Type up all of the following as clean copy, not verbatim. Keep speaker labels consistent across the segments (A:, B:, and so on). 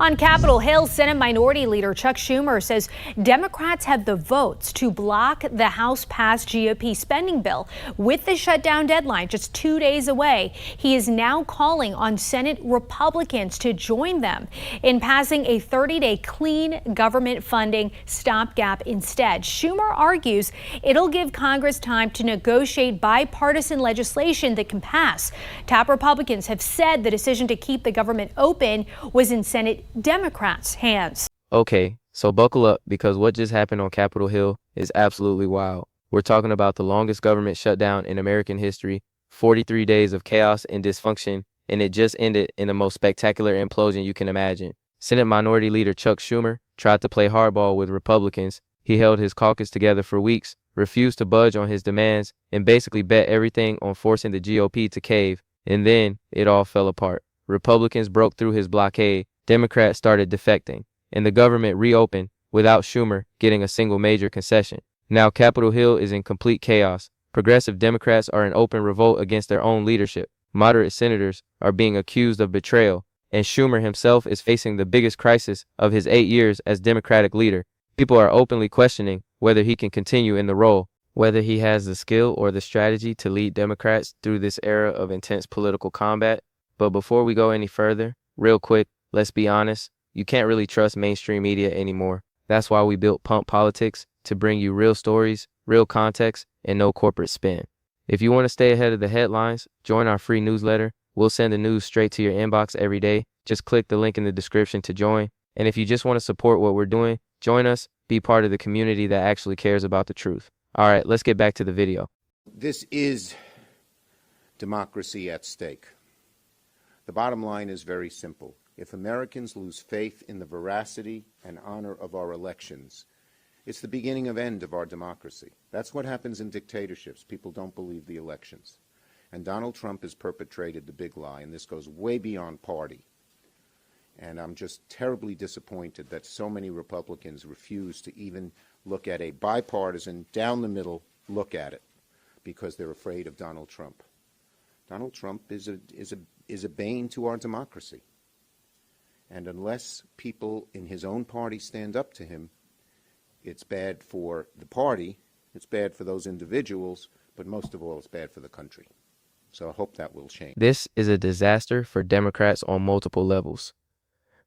A: On Capitol Hill, Senate Minority Leader Chuck Schumer says Democrats have the votes to block the House-passed GOP spending bill. With the shutdown deadline just 2 days away, he is now calling on Senate Republicans to join them in passing a 30-day clean government funding stopgap instead. Schumer argues it'll give Congress time to negotiate bipartisan legislation that can pass. Top Republicans have said the decision to keep the government open was in Senate Democrats' hands.
B: Okay, so buckle up, because what just happened on Capitol Hill is absolutely wild. We're talking about the longest government shutdown in American history, 43 days of chaos and dysfunction, and it just ended in the most spectacular implosion you can imagine. Senate Minority Leader Chuck Schumer tried to play hardball with Republicans. He held his caucus together for weeks, refused to budge on his demands, and basically bet everything on forcing the GOP to cave. And then it all fell apart. Republicans broke through his blockade, Democrats started defecting, and the government reopened without Schumer getting a single major concession. Now Capitol Hill is in complete chaos. Progressive Democrats are in open revolt against their own leadership. Moderate senators are being accused of betrayal, and Schumer himself is facing the biggest crisis of his 8 years as Democratic leader. People are openly questioning whether he can continue in the role, whether he has the skill or the strategy to lead Democrats through this era of intense political combat. But before we go any further, real quick, let's be honest, you can't really trust mainstream media anymore. That's why we built Pump Politics, to bring you real stories, real context, and no corporate spin. If you want to stay ahead of the headlines, join our free newsletter. We'll send the news straight to your inbox every day. Just click the link in the description to join. And if you just want to support what we're doing, join us, be part of the community that actually cares about the truth. All right, let's get back to the video.
C: This is democracy at stake. The bottom line is very simple. If Americans lose faith in the veracity and honor of our elections, it's the beginning of end of our democracy. That's what happens in dictatorships. People don't believe the elections. And Donald Trump has perpetrated the big lie, and this goes way beyond party. And I'm just terribly disappointed that so many Republicans refuse to even look at a bipartisan, down the middle look at it, because they're afraid of Donald Trump. Donald Trump is a bane to our democracy. And unless people in his own party stand up to him, it's bad for the party, it's bad for those individuals, but most of all, it's bad for the country. So I hope that will change.
B: This is a disaster for Democrats on multiple levels.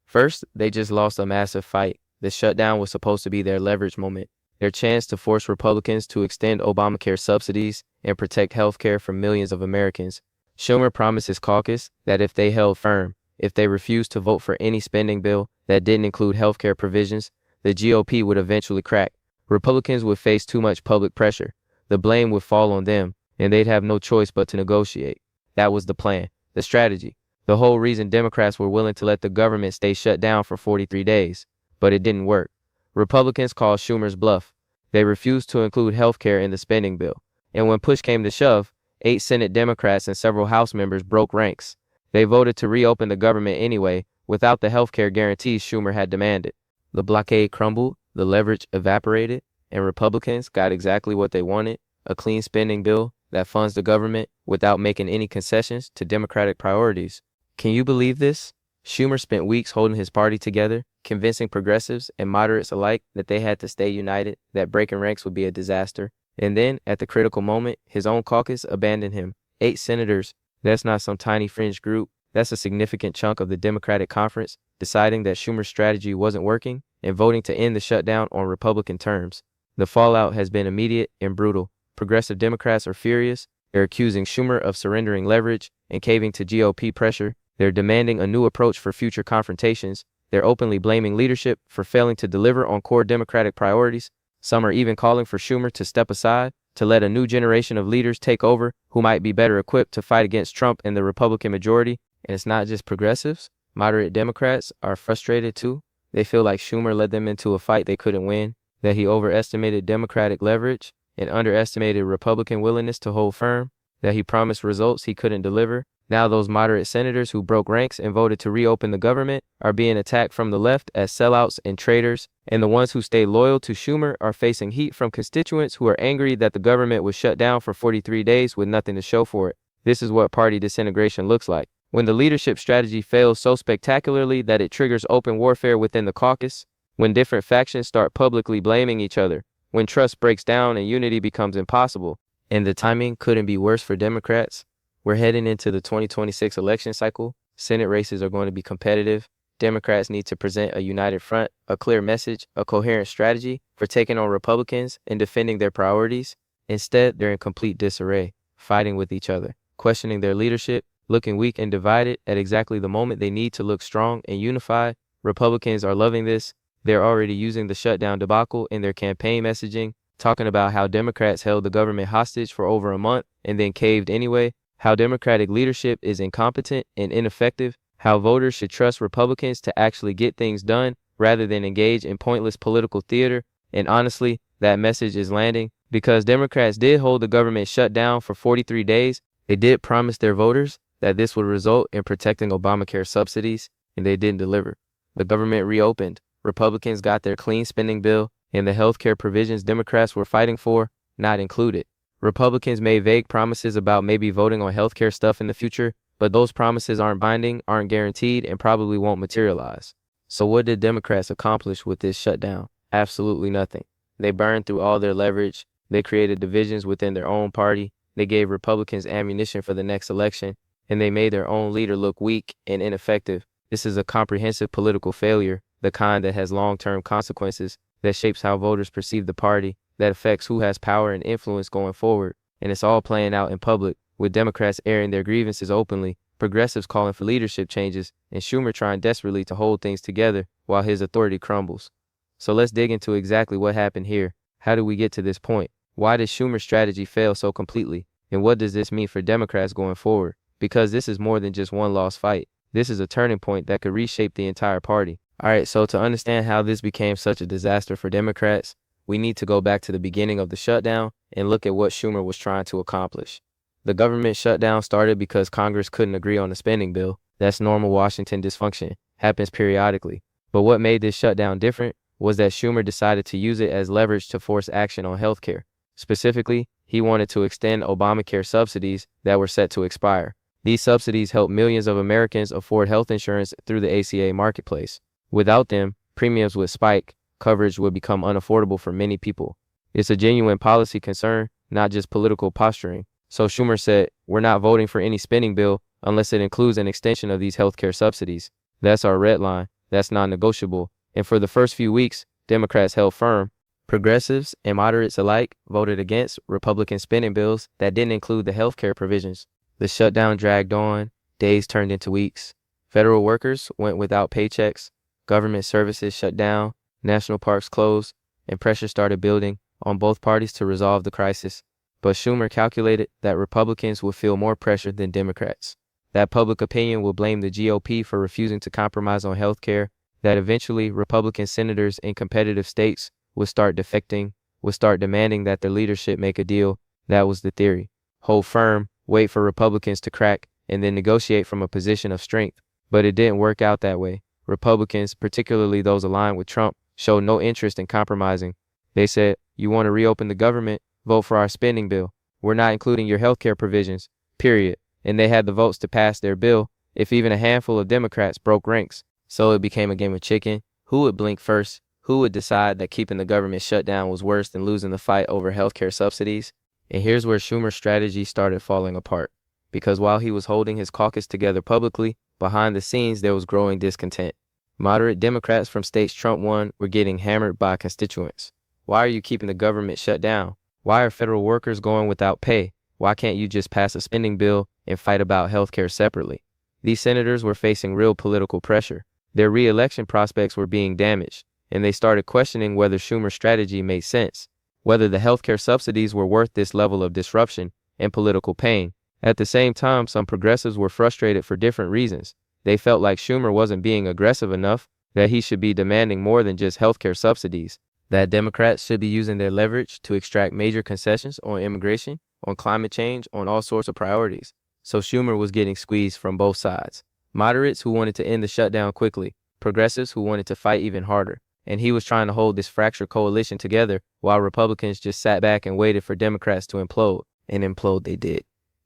B: First, they just lost a massive fight. The shutdown was supposed to be their leverage moment, their chance to force Republicans to extend Obamacare subsidies and protect health care for millions of Americans. Schumer promised his caucus that if they held firm, if they refused to vote for any spending bill that didn't include health care provisions, the GOP would eventually crack. Republicans would face too much public pressure. The blame would fall on them, and they'd have no choice but to negotiate. That was the plan, the strategy, the whole reason Democrats were willing to let the government stay shut down for 43 days. But it didn't work. Republicans called Schumer's bluff. They refused to include health care in the spending bill. And when push came to shove, 8 Senate Democrats and several House members broke ranks. They voted to reopen the government anyway, without the health care guarantees Schumer had demanded. The blockade crumbled, the leverage evaporated, and Republicans got exactly what they wanted, a clean spending bill that funds the government without making any concessions to Democratic priorities. Can you believe this? Schumer spent weeks holding his party together, convincing progressives and moderates alike that they had to stay united, that breaking ranks would be a disaster. And then, at the critical moment, his own caucus abandoned him. 8 senators, that's not some tiny fringe group. That's a significant chunk of the Democratic conference, deciding that Schumer's strategy wasn't working and voting to end the shutdown on Republican terms. The fallout has been immediate and brutal. Progressive Democrats are furious. They're accusing Schumer of surrendering leverage and caving to GOP pressure. They're demanding a new approach for future confrontations. They're openly blaming leadership for failing to deliver on core Democratic priorities. Some are even calling for Schumer to step aside, to let a new generation of leaders take over who might be better equipped to fight against Trump and the Republican majority. And it's not just progressives. Moderate Democrats are frustrated too. They feel like Schumer led them into a fight they couldn't win, that he overestimated Democratic leverage and underestimated Republican willingness to hold firm, that he promised results he couldn't deliver. Now those moderate senators who broke ranks and voted to reopen the government are being attacked from the left as sellouts and traitors, and the ones who stayed loyal to Schumer are facing heat from constituents who are angry that the government was shut down for 43 days with nothing to show for it. This is what party disintegration looks like. When the leadership strategy fails so spectacularly that it triggers open warfare within the caucus, when different factions start publicly blaming each other, when trust breaks down and unity becomes impossible, and the timing couldn't be worse for Democrats. We're heading into the 2026 election cycle. Senate races are going to be competitive. Democrats need to present a united front, a clear message, a coherent strategy for taking on Republicans and defending their priorities. Instead, they're in complete disarray, fighting with each other, questioning their leadership, looking weak and divided at exactly the moment they need to look strong and unified. Republicans are loving this. They're already using the shutdown debacle in their campaign messaging, talking about how Democrats held the government hostage for over a month and then caved anyway, how Democratic leadership is incompetent and ineffective, how voters should trust Republicans to actually get things done rather than engage in pointless political theater. And honestly, that message is landing because Democrats did hold the government shut down for 43 days. They did promise their voters that this would result in protecting Obamacare subsidies, and they didn't deliver. The government reopened. Republicans got their clean spending bill, and the health care provisions Democrats were fighting for not included. Republicans made vague promises about maybe voting on health care stuff in the future, but those promises aren't binding, aren't guaranteed, and probably won't materialize. So what did Democrats accomplish with this shutdown? Absolutely nothing. They burned through all their leverage. They created divisions within their own party. They gave Republicans ammunition for the next election, and they made their own leader look weak and ineffective. This is a comprehensive political failure, the kind that has long-term consequences, that shapes how voters perceive the party, that affects who has power and influence going forward. And it's all playing out in public, with Democrats airing their grievances openly, progressives calling for leadership changes, and Schumer trying desperately to hold things together while his authority crumbles. So let's dig into exactly what happened here. How did we get to this point? Why did Schumer's strategy fail so completely? And what does this mean for Democrats going forward? Because this is more than just one lost fight. This is a turning point that could reshape the entire party. All right, so to understand how this became such a disaster for Democrats, we need to go back to the beginning of the shutdown and look at what Schumer was trying to accomplish. The government shutdown started because Congress couldn't agree on a spending bill. That's normal Washington dysfunction, happens periodically. But what made this shutdown different was that Schumer decided to use it as leverage to force action on healthcare. Specifically, he wanted to extend Obamacare subsidies that were set to expire. These subsidies help millions of Americans afford health insurance through the ACA marketplace. Without them, premiums would spike, coverage would become unaffordable for many people. It's a genuine policy concern, not just political posturing. So Schumer said, we're not voting for any spending bill unless it includes an extension of these healthcare subsidies. That's our red line. That's non-negotiable. And for the first few weeks, Democrats held firm. Progressives and moderates alike voted against Republican spending bills that didn't include the healthcare provisions. The shutdown dragged on. Days turned into weeks. Federal workers went without paychecks. Government services shut down. National parks closed. And pressure started building on both parties to resolve the crisis. But Schumer calculated that Republicans would feel more pressure than Democrats. That public opinion will blame the GOP for refusing to compromise on health care. That eventually Republican senators in competitive states would start defecting, would start demanding that their leadership make a deal. That was the theory. Hold firm, wait for Republicans to crack, and then negotiate from a position of strength. But it didn't work out that way. Republicans, particularly those aligned with Trump, showed no interest in compromising. They said, you want to reopen the government? Vote for our spending bill. We're not including your healthcare provisions, period. And they had the votes to pass their bill if even a handful of Democrats broke ranks. So it became a game of chicken. Who would blink first? Who would decide that keeping the government shut down was worse than losing the fight over healthcare subsidies? And here's where Schumer's strategy started falling apart. Because while he was holding his caucus together publicly, behind the scenes there was growing discontent. Moderate Democrats from states Trump won were getting hammered by constituents. Why are you keeping the government shut down? Why are federal workers going without pay? Why can't you just pass a spending bill and fight about healthcare separately? These senators were facing real political pressure. Their re-election prospects were being damaged, and they started questioning whether Schumer's strategy made sense, whether the healthcare subsidies were worth this level of disruption and political pain. At the same time, some progressives were frustrated for different reasons. They felt like Schumer wasn't being aggressive enough, that he should be demanding more than just healthcare subsidies, that Democrats should be using their leverage to extract major concessions on immigration, on climate change, on all sorts of priorities. So Schumer was getting squeezed from both sides. Moderates who wanted to end the shutdown quickly, progressives who wanted to fight even harder. And he was trying to hold this fractured coalition together while Republicans just sat back and waited for Democrats to implode. And implode they did.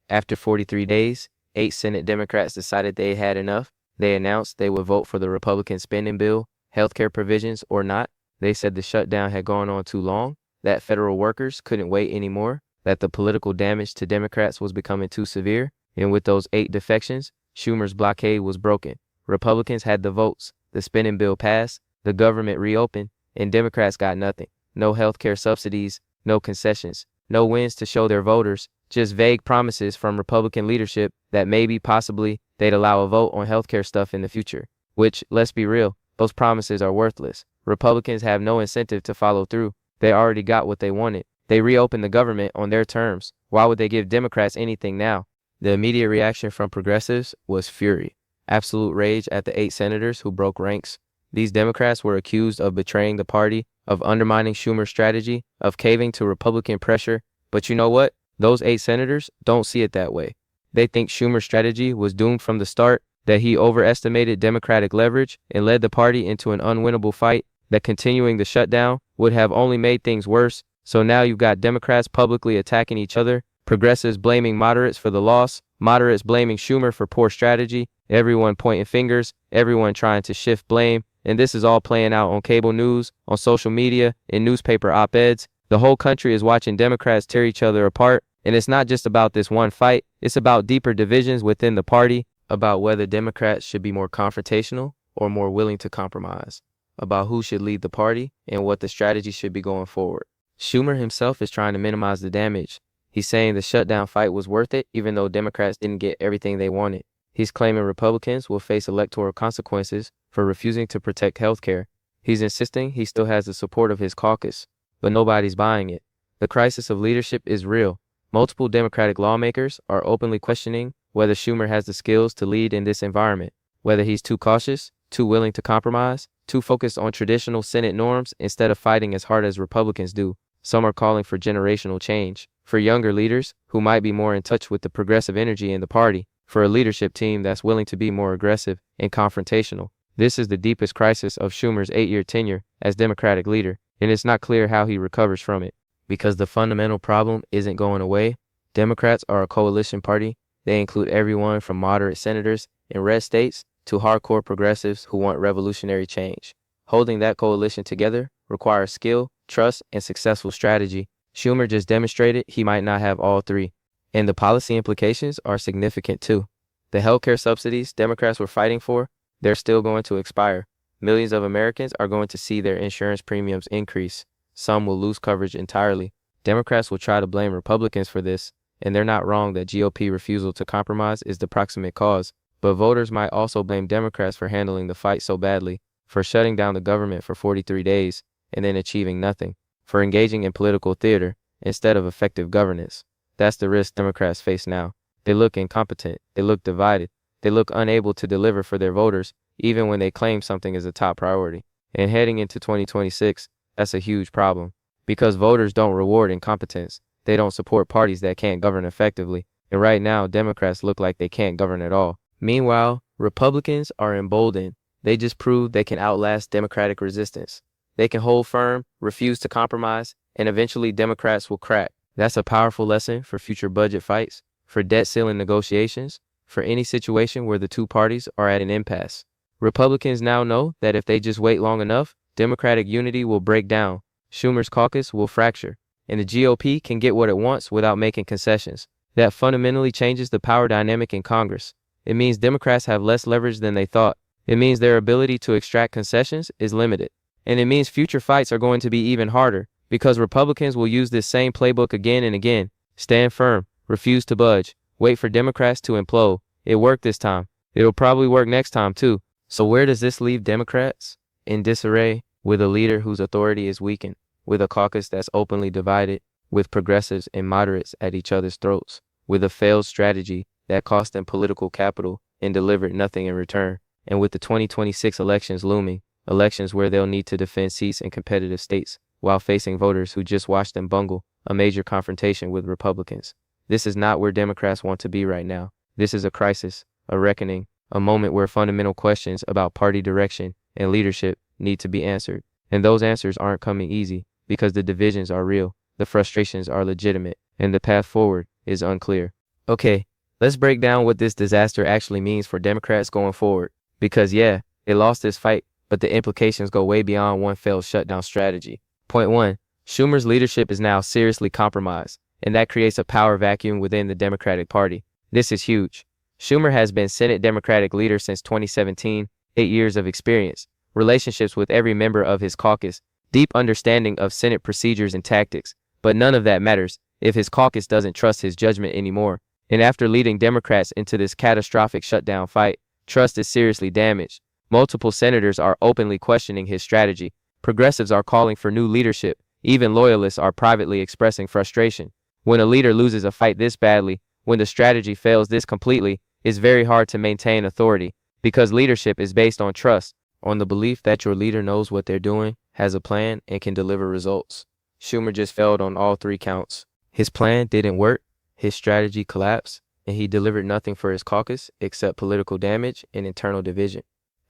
B: After 43 days, 8 Senate Democrats decided they had enough. They announced they would vote for the Republican spending bill, healthcare provisions or not. They said the shutdown had gone on too long, that federal workers couldn't wait anymore, that the political damage to Democrats was becoming too severe. And with those 8 defections, Schumer's blockade was broken. Republicans had the votes, the spending bill passed, the government reopened, and Democrats got nothing. No healthcare subsidies, no concessions, no wins to show their voters, just vague promises from Republican leadership that maybe, possibly, they'd allow a vote on healthcare stuff in the future. Which, let's be real, those promises are worthless. Republicans have no incentive to follow through. They already got what they wanted. They reopened the government on their terms. Why would they give Democrats anything now? The immediate reaction from progressives was fury. Absolute rage at the 8 senators who broke ranks. These Democrats were accused of betraying the party, of undermining Schumer's strategy, of caving to Republican pressure. But you know what? Those 8 senators don't see it that way. They think Schumer's strategy was doomed from the start, that he overestimated Democratic leverage and led the party into an unwinnable fight, that continuing the shutdown would have only made things worse. So now you've got Democrats publicly attacking each other, progressives blaming moderates for the loss, moderates blaming Schumer for poor strategy, everyone pointing fingers, everyone trying to shift blame. And this is all playing out on cable news, on social media, in newspaper op-eds. The whole country is watching Democrats tear each other apart. And it's not just about this one fight. It's about deeper divisions within the party, about whether Democrats should be more confrontational or more willing to compromise, about who should lead the party and what the strategy should be going forward. Schumer himself is trying to minimize the damage. He's saying the shutdown fight was worth it, even though Democrats didn't get everything they wanted. He's claiming Republicans will face electoral consequences for refusing to protect health care. He's insisting he still has the support of his caucus, but nobody's buying it. The crisis of leadership is real. Multiple Democratic lawmakers are openly questioning whether Schumer has the skills to lead in this environment, whether he's too cautious, too willing to compromise, too focused on traditional Senate norms instead of fighting as hard as Republicans do. Some are calling for generational change, for younger leaders who might be more in touch with the progressive energy in the party, for a leadership team that's willing to be more aggressive and confrontational. This is the deepest crisis of Schumer's 8-year tenure as Democratic leader, and it's not clear how he recovers from it. Because the fundamental problem isn't going away. Democrats are a coalition party. They include everyone from moderate senators in red states to hardcore progressives who want revolutionary change. Holding that coalition together requires skill, trust, and successful strategy. Schumer just demonstrated he might not have all three. And the policy implications are significant too. The healthcare subsidies Democrats were fighting for, they're still going to expire. Millions of Americans are going to see their insurance premiums increase. Some will lose coverage entirely. Democrats will try to blame Republicans for this, and they're not wrong that GOP refusal to compromise is the proximate cause. But voters might also blame Democrats for handling the fight so badly, for shutting down the government for 43 days and then achieving nothing, for engaging in political theater instead of effective governance. That's the risk Democrats face now. They look incompetent. They look divided. They look unable to deliver for their voters, even when they claim something is a top priority. And heading into 2026, that's a huge problem, because voters don't reward incompetence. They don't support parties that can't govern effectively. And right now, Democrats look like they can't govern at all. Meanwhile, Republicans are emboldened. They just proved they can outlast Democratic resistance. They can hold firm, refuse to compromise, and eventually Democrats will crack. That's a powerful lesson for future budget fights, for debt ceiling negotiations, for any situation where the two parties are at an impasse. Republicans now know that if they just wait long enough, Democratic unity will break down, Schumer's caucus will fracture, and the GOP can get what it wants without making concessions. That fundamentally changes the power dynamic in Congress. It means Democrats have less leverage than they thought. It means their ability to extract concessions is limited. And it means future fights are going to be even harder, because Republicans will use this same playbook again and again. Stand firm, refuse to budge, wait for Democrats to implode. It worked this time. It'll probably work next time too. So where does this leave Democrats? In disarray, with a leader whose authority is weakened, with a caucus that's openly divided, with progressives and moderates at each other's throats, with a failed strategy that cost them political capital and delivered nothing in return, and with the 2026 elections looming, elections where they'll need to defend seats in competitive states while facing voters who just watched them bungle a major confrontation with Republicans. This is not where Democrats want to be right now. This is a crisis, a reckoning, a moment where fundamental questions about party direction and leadership need to be answered. And those answers aren't coming easy, because the divisions are real, the frustrations are legitimate, and the path forward is unclear. Okay, Let's break down what this disaster actually means for Democrats going forward. Because yeah, they lost this fight, but the implications go way beyond one failed shutdown strategy. Point 1. Schumer's leadership is now seriously compromised, and that creates a power vacuum within the Democratic Party. This is huge. Schumer has been Senate Democratic leader since 2017, 8 years of experience, relationships with every member of his caucus, deep understanding of Senate procedures and tactics, but none of that matters if his caucus doesn't trust his judgment anymore. And after leading Democrats into this catastrophic shutdown fight, trust is seriously damaged. Multiple senators are openly questioning his strategy. Progressives are calling for new leadership. Even loyalists are privately expressing frustration. When a leader loses a fight this badly, when the strategy fails this completely, it's very hard to maintain authority, because leadership is based on trust, on the belief that your leader knows what they're doing, has a plan, and can deliver results. Schumer just failed on all 3 counts. His plan didn't work, his strategy collapsed, and he delivered nothing for his caucus except political damage and internal division.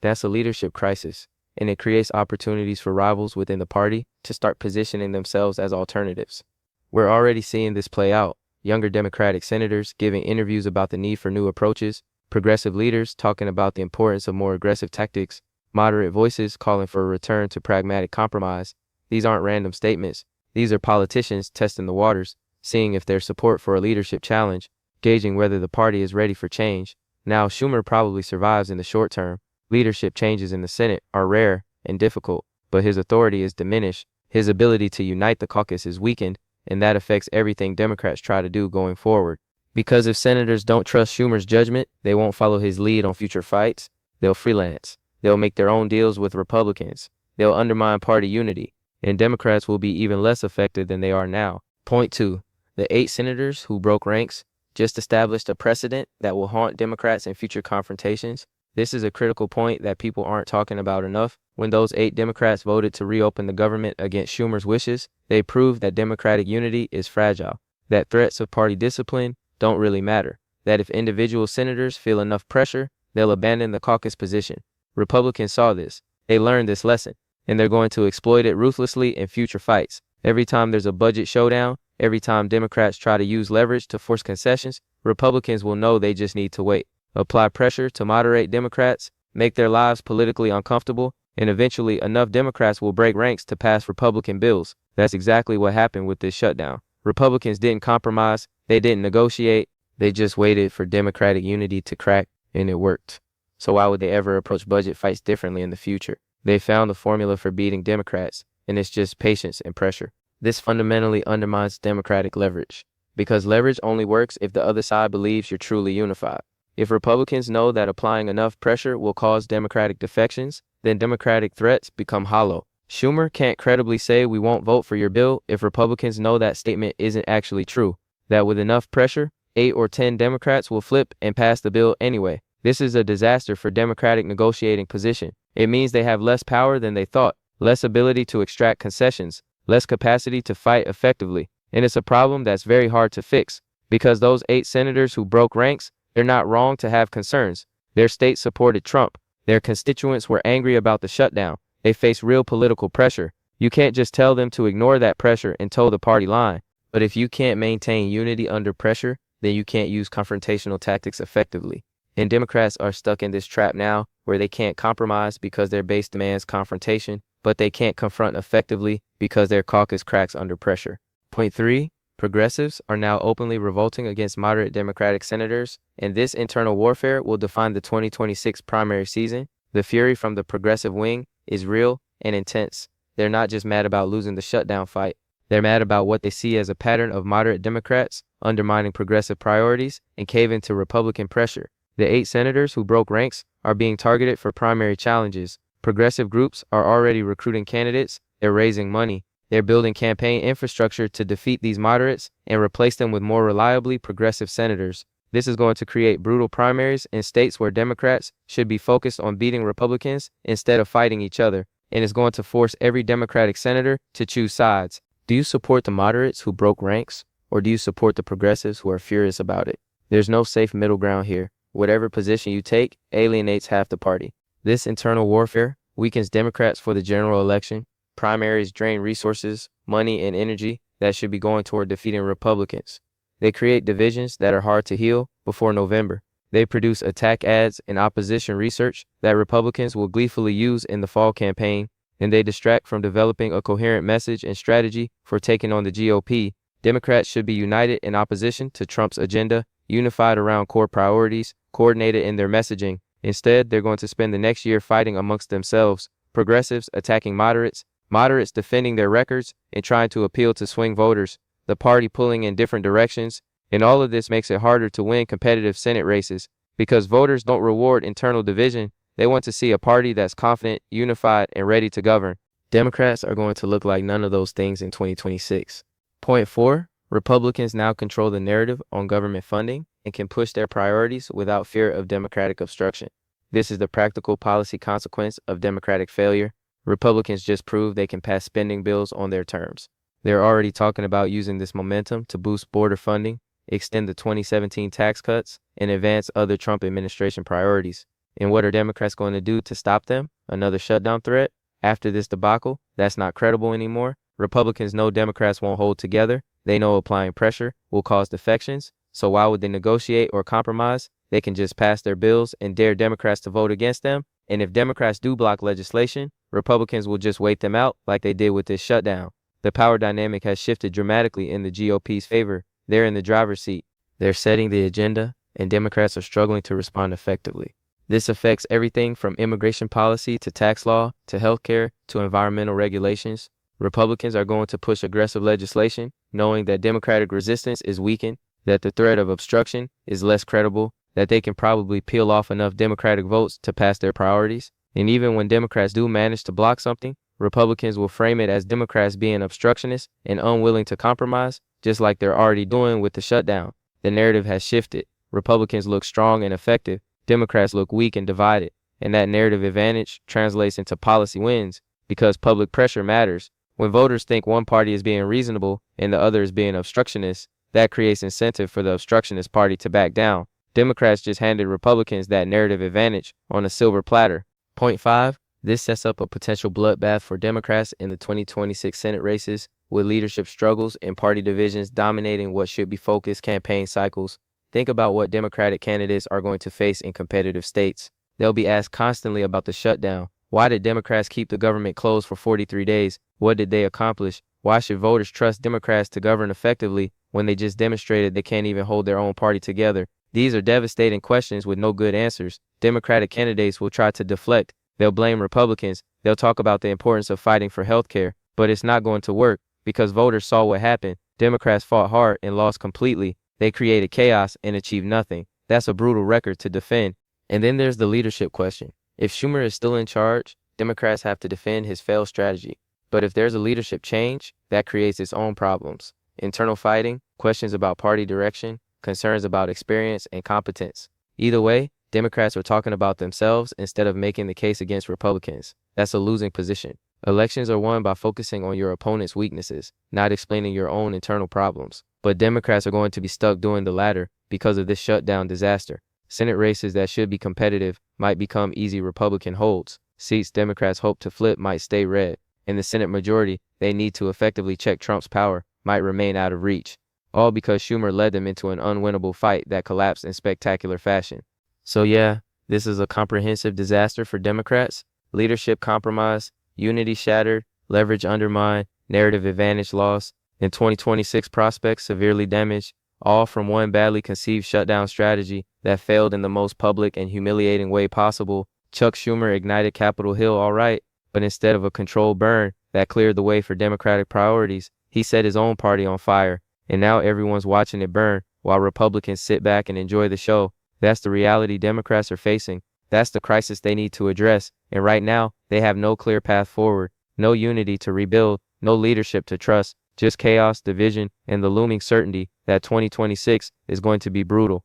B: That's a leadership crisis, and it creates opportunities for rivals within the party to start positioning themselves as alternatives. We're already seeing this play out. Younger Democratic senators giving interviews about the need for new approaches, progressive leaders talking about the importance of more aggressive tactics, moderate voices calling for a return to pragmatic compromise. These aren't random statements. These are politicians testing the waters, seeing if there's support for a leadership challenge, gauging whether the party is ready for change. Now, Schumer probably survives in the short term. Leadership changes in the Senate are rare and difficult, but his authority is diminished. His ability to unite the caucus is weakened, and that affects everything Democrats try to do going forward. Because if senators don't trust Schumer's judgment, they won't follow his lead on future fights. They'll freelance. They'll make their own deals with Republicans. They'll undermine party unity, and Democrats will be even less effective than they are now. Point 2. The 8 senators who broke ranks just established a precedent that will haunt Democrats in future confrontations. This is a critical point that people aren't talking about enough. When those 8 Democrats voted to reopen the government against Schumer's wishes, they proved that Democratic unity is fragile, that threats of party discipline don't really matter, that if individual senators feel enough pressure, they'll abandon the caucus position. Republicans saw this. They learned this lesson, and they're going to exploit it ruthlessly in future fights. Every time there's a budget showdown, every time Democrats try to use leverage to force concessions, Republicans will know they just need to wait. Apply pressure to moderate Democrats, make their lives politically uncomfortable, and eventually enough Democrats will break ranks to pass Republican bills. That's exactly what happened with this shutdown. Republicans didn't compromise, they didn't negotiate, they just waited for Democratic unity to crack, and it worked. So why would they ever approach budget fights differently in the future? They found the formula for beating Democrats, and it's just patience and pressure. This fundamentally undermines Democratic leverage, because leverage only works if the other side believes you're truly unified. If Republicans know that applying enough pressure will cause Democratic defections, then Democratic threats become hollow. Schumer can't credibly say we won't vote for your bill if Republicans know that statement isn't actually true, that with enough pressure, 8 or 10 Democrats will flip and pass the bill anyway. This is a disaster for Democratic negotiating position. It means they have less power than they thought, less ability to extract concessions, less capacity to fight effectively. And it's a problem that's very hard to fix, because those 8 senators who broke ranks, they're not wrong to have concerns. Their state supported Trump. Their constituents were angry about the shutdown. They face real political pressure. You can't just tell them to ignore that pressure and toe the party line. But if you can't maintain unity under pressure, then you can't use confrontational tactics effectively. And Democrats are stuck in this trap now, where they can't compromise because their base demands confrontation, but they can't confront effectively because their caucus cracks under pressure. Point 3. Progressives are now openly revolting against moderate Democratic senators, and this internal warfare will define the 2026 primary season. The fury from the progressive wing is real and intense. They're not just mad about losing the shutdown fight. They're mad about what they see as a pattern of moderate Democrats undermining progressive priorities and caving to Republican pressure. The 8 senators who broke ranks are being targeted for primary challenges. Progressive groups are already recruiting candidates. They're raising money. They're building campaign infrastructure to defeat these moderates and replace them with more reliably progressive senators. This is going to create brutal primaries in states where Democrats should be focused on beating Republicans instead of fighting each other, and it's going to force every Democratic senator to choose sides. Do you support the moderates who broke ranks, or do you support the progressives who are furious about it? There's no safe middle ground here. Whatever position you take alienates half the party. This internal warfare weakens Democrats for the general election. Primaries drain resources, money, and energy that should be going toward defeating Republicans. They create divisions that are hard to heal before November. They produce attack ads and opposition research that Republicans will gleefully use in the fall campaign, and they distract from developing a coherent message and strategy for taking on the GOP. Democrats should be united in opposition to Trump's agenda, unified around core priorities, coordinated in their messaging. Instead, they're going to spend the next year fighting amongst themselves, progressives attacking moderates, moderates defending their records and trying to appeal to swing voters, the party pulling in different directions, and all of this makes it harder to win competitive Senate races because voters don't reward internal division. They want to see a party that's confident, unified, and ready to govern. Democrats are going to look like none of those things in 2026. Point 4. Republicans now control the narrative on government funding and can push their priorities without fear of Democratic obstruction. This is the practical policy consequence of Democratic failure. Republicans just proved they can pass spending bills on their terms. They're already talking about using this momentum to boost border funding, extend the 2017 tax cuts, and advance other Trump administration priorities. And what are Democrats going to do to stop them? Another shutdown threat? After this debacle, that's not credible anymore. Republicans know Democrats won't hold together. They know applying pressure will cause defections. So why would they negotiate or compromise? They can just pass their bills and dare Democrats to vote against them. And if Democrats do block legislation, Republicans will just wait them out like they did with this shutdown. The power dynamic has shifted dramatically in the GOP's favor. They're in the driver's seat. They're setting the agenda, and Democrats are struggling to respond effectively. This affects everything from immigration policy to tax law to healthcare to environmental regulations. Republicans are going to push aggressive legislation, knowing that Democratic resistance is weakened, that the threat of obstruction is less credible, that they can probably peel off enough Democratic votes to pass their priorities. And even when Democrats do manage to block something, Republicans will frame it as Democrats being obstructionists and unwilling to compromise, just like they're already doing with the shutdown. The narrative has shifted. Republicans look strong and effective. Democrats look weak and divided. And that narrative advantage translates into policy wins because public pressure matters. When voters think one party is being reasonable and the other is being obstructionist, that creates incentive for the obstructionist party to back down. Democrats just handed Republicans that narrative advantage on a silver platter. Point 5. This sets up a potential bloodbath for Democrats in the 2026 Senate races, with leadership struggles and party divisions dominating what should be focused campaign cycles. Think about what Democratic candidates are going to face in competitive states. They'll be asked constantly about the shutdown. Why did Democrats keep the government closed for 43 days? What did they accomplish? Why should voters trust Democrats to govern effectively when they just demonstrated they can't even hold their own party together? These are devastating questions with no good answers. Democratic candidates will try to deflect. They'll blame Republicans. They'll talk about the importance of fighting for health care. But it's not going to work because voters saw what happened. Democrats fought hard and lost completely. They created chaos and achieved nothing. That's a brutal record to defend. And then there's the leadership question. If Schumer is still in charge, Democrats have to defend his failed strategy. But if there's a leadership change, that creates its own problems. Internal fighting, questions about party direction, concerns about experience and competence. Either way, Democrats are talking about themselves instead of making the case against Republicans. That's a losing position. Elections are won by focusing on your opponent's weaknesses, not explaining your own internal problems. But Democrats are going to be stuck doing the latter because of this shutdown disaster. Senate races that should be competitive might become easy Republican holds. Seats Democrats hope to flip might stay red. And the Senate majority they need to effectively check Trump's power might remain out of reach. All because Schumer led them into an unwinnable fight that collapsed in spectacular fashion. So yeah, this is a comprehensive disaster for Democrats. Leadership compromise, unity shattered, leverage undermined, narrative advantage lost, and 2026 prospects severely damaged, all from one badly conceived shutdown strategy that failed in the most public and humiliating way possible. Chuck Schumer ignited Capitol Hill all right, but instead of a controlled burn that cleared the way for Democratic priorities, he set his own party on fire, and now everyone's watching it burn while Republicans sit back and enjoy the show. That's the reality Democrats are facing. That's the crisis they need to address, and right now, they have no clear path forward, no unity to rebuild, no leadership to trust, just chaos, division, and the looming certainty that 2026 is going to be brutal.